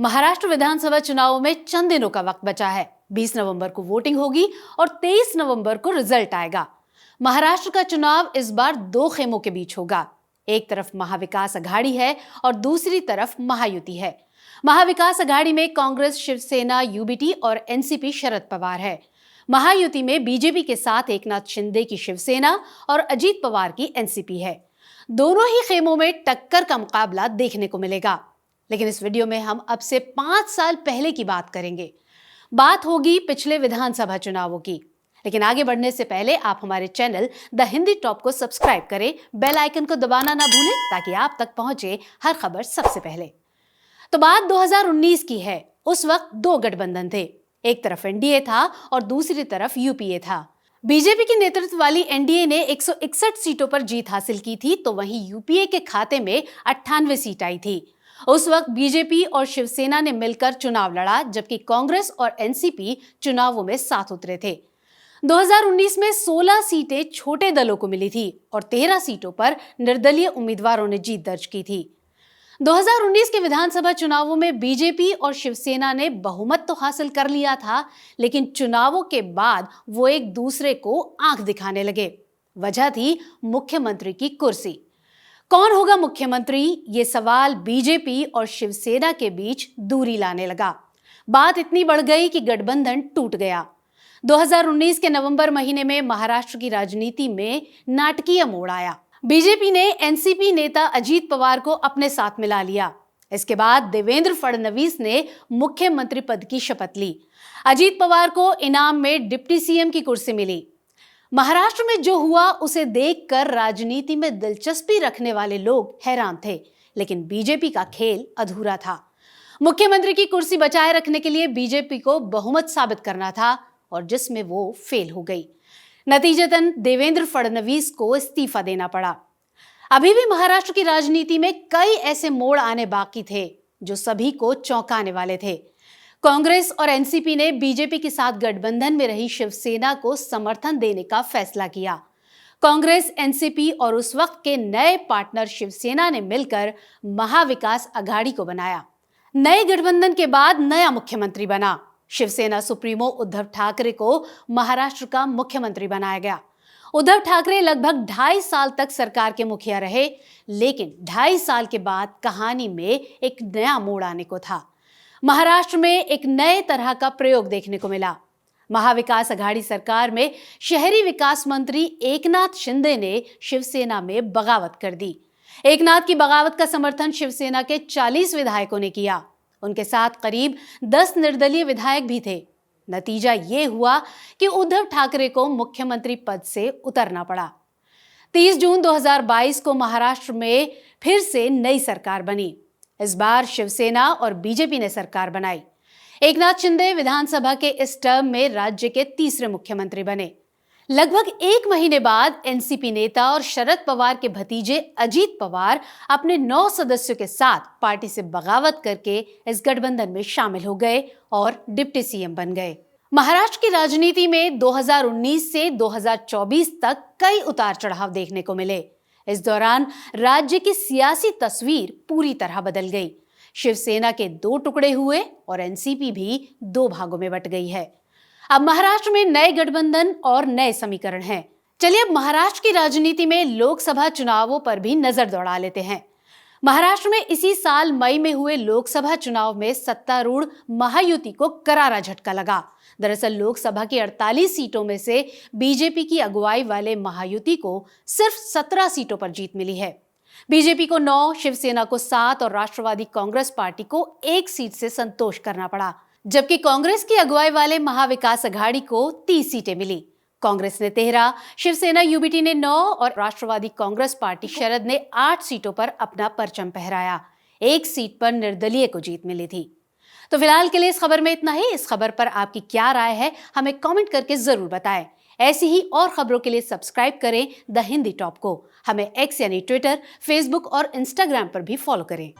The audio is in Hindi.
महाराष्ट्र विधानसभा चुनावों में चंद दिनों का वक्त बचा है। 20 नवंबर को वोटिंग होगी और 23 नवंबर को रिजल्ट आएगा। महाराष्ट्र का चुनाव इस बार दो खेमों के बीच होगा। एक तरफ महाविकास अघाड़ी है और दूसरी तरफ महायुति है। महाविकास अघाड़ी में कांग्रेस, शिवसेना, यूबीटी और एनसीपी शरद पवार है। महायुति में बीजेपी के साथ एकनाथ शिंदे की शिवसेना और अजीत पवार की एनसीपी है। दोनों ही खेमों में टक्कर का मुकाबला देखने को मिलेगा। लेकिन इस वीडियो में हम अब से 5 साल पहले की बात करेंगे। बात होगी पिछले विधानसभा चुनावों की। लेकिन आगे बढ़ने से पहले आप हमारे चैनल द हिंदी टॉप को सब्सक्राइब करें, बेल आइकन को दबाना ना भूलें ताकि आप तक पहुंचे हर खबर सबसे पहले। तो बात 2019 की है। उस वक्त दो गठबंधन थे। एक तरफ एनडीए था और दूसरी तरफ यूपीए था। बीजेपी की नेतृत्व वाली एनडीए ने 161 सीटों पर जीत हासिल की थी, तो वहीं यूपीए के खाते में 98 सीट आई थी। उस वक्त बीजेपी और शिवसेना ने मिलकर चुनाव लड़ा, जबकि कांग्रेस और एनसीपी चुनावों में साथ उतरे थे। 2019 में 16 सीटें छोटे दलों को मिली थी और 13 सीटों पर निर्दलीय उम्मीदवारों ने जीत दर्ज की थी। 2019 के विधानसभा चुनावों में बीजेपी और शिवसेना ने बहुमत तो हासिल कर लिया था, लेकिन चुनावों के बाद वो एक दूसरे को आंख दिखाने लगे। वजह थी मुख्यमंत्री की कुर्सी। कौन होगा मुख्यमंत्री, ये सवाल बीजेपी और शिवसेना के बीच दूरी लाने लगा। बात इतनी बढ़ गई कि गठबंधन टूट गया। 2019 के नवंबर महीने में महाराष्ट्र की राजनीति में नाटकीय मोड़ आया। बीजेपी ने एनसीपी नेता अजीत पवार को अपने साथ मिला लिया। इसके बाद देवेंद्र फडणवीस ने मुख्यमंत्री पद की शपथ ली। अजीत पवार को इनाम में डिप्टी सीएम की कुर्सी मिली। महाराष्ट्र में जो हुआ उसे देखकर राजनीति में दिलचस्पी रखने वाले लोग हैरान थे, लेकिन बीजेपी का खेल अधूरा था। मुख्यमंत्री की कुर्सी बचाए रखने के लिए बीजेपी को बहुमत साबित करना था और जिसमें वो फेल हो गई। नतीजतन देवेंद्र फडणवीस को इस्तीफा देना पड़ा। अभी भी महाराष्ट्र की राजनीति में कई ऐसे मोड़ आने बाकी थे जो सभी को चौंकाने वाले थे। कांग्रेस और एनसीपी ने बीजेपी के साथ गठबंधन में रही शिवसेना को समर्थन देने का फैसला किया। कांग्रेस, एनसीपी और उस वक्त के नए पार्टनर शिवसेना ने मिलकर महाविकास अघाड़ी को बनाया। नए गठबंधन के बाद नया मुख्यमंत्री बना। शिवसेना सुप्रीमो उद्धव ठाकरे को महाराष्ट्र का मुख्यमंत्री बनाया गया। उद्धव ठाकरे लगभग 2.5 साल तक सरकार के मुखिया रहे, लेकिन 2.5 साल के बाद कहानी में एक नया मोड़ आने को था। महाराष्ट्र में एक नए तरह का प्रयोग देखने को मिला। महाविकास अघाड़ी सरकार में शहरी विकास मंत्री एकनाथ शिंदे ने शिवसेना में बगावत कर दी। एकनाथ की बगावत का समर्थन शिवसेना के 40 विधायकों ने किया। उनके साथ करीब 10 निर्दलीय विधायक भी थे। नतीजा ये हुआ कि उद्धव ठाकरे को मुख्यमंत्री पद से उतरना पड़ा। 30 जून 2022 को महाराष्ट्र में फिर से नई सरकार बनी। इस बार शिवसेना और बीजेपी ने सरकार बनाई। एकनाथ शिंदे विधानसभा के इस टर्म में राज्य के तीसरे मुख्यमंत्री बने। लगभग 1 महीने बाद एनसीपी नेता और शरद पवार के भतीजे अजीत पवार अपने 9 सदस्यों के साथ पार्टी से बगावत करके इस गठबंधन में शामिल हो गए और डिप्टी सीएम बन गए। महाराष्ट्र की राजनीति में 2019 से 2024 तक कई उतार चढ़ाव देखने को मिले। इस दौरान राज्य की सियासी तस्वीर पूरी तरह बदल गई। शिवसेना के 2 टुकड़े हुए और एनसीपी भी 2 भागों में बट गई है। अब महाराष्ट्र में नए गठबंधन और नए समीकरण हैं। चलिए अब महाराष्ट्र की राजनीति में लोकसभा चुनावों पर भी नजर दौड़ा लेते हैं। महाराष्ट्र में इसी साल मई में हुए लोकसभा चुनाव में सत्तारूढ़ महायुति को करारा झटका लगा। दरअसल लोकसभा की 48 सीटों में से बीजेपी की अगुवाई वाले महायुति को सिर्फ 17 सीटों पर जीत मिली है। बीजेपी को 9, शिवसेना को 7 और राष्ट्रवादी कांग्रेस पार्टी को 1 सीट से संतोष करना पड़ा, जबकि कांग्रेस की अगुवाई वाले महाविकास अघाड़ी को 30 सीटें मिली। कांग्रेस ने 13, शिवसेना यूबीटी ने 9 और राष्ट्रवादी कांग्रेस पार्टी शरद ने 8 सीटों पर अपना परचम फहराया। 1 सीट पर निर्दलीय को जीत मिली थी। तो फिलहाल के लिए इस खबर में इतना ही। इस खबर पर आपकी क्या राय है, हमें कमेंट करके जरूर बताएं। ऐसी ही और खबरों के लिए सब्सक्राइब करें द हिंदी टॉप को। हमें एक्स यानी ट्विटर, फेसबुक और इंस्टाग्राम पर भी फॉलो करें।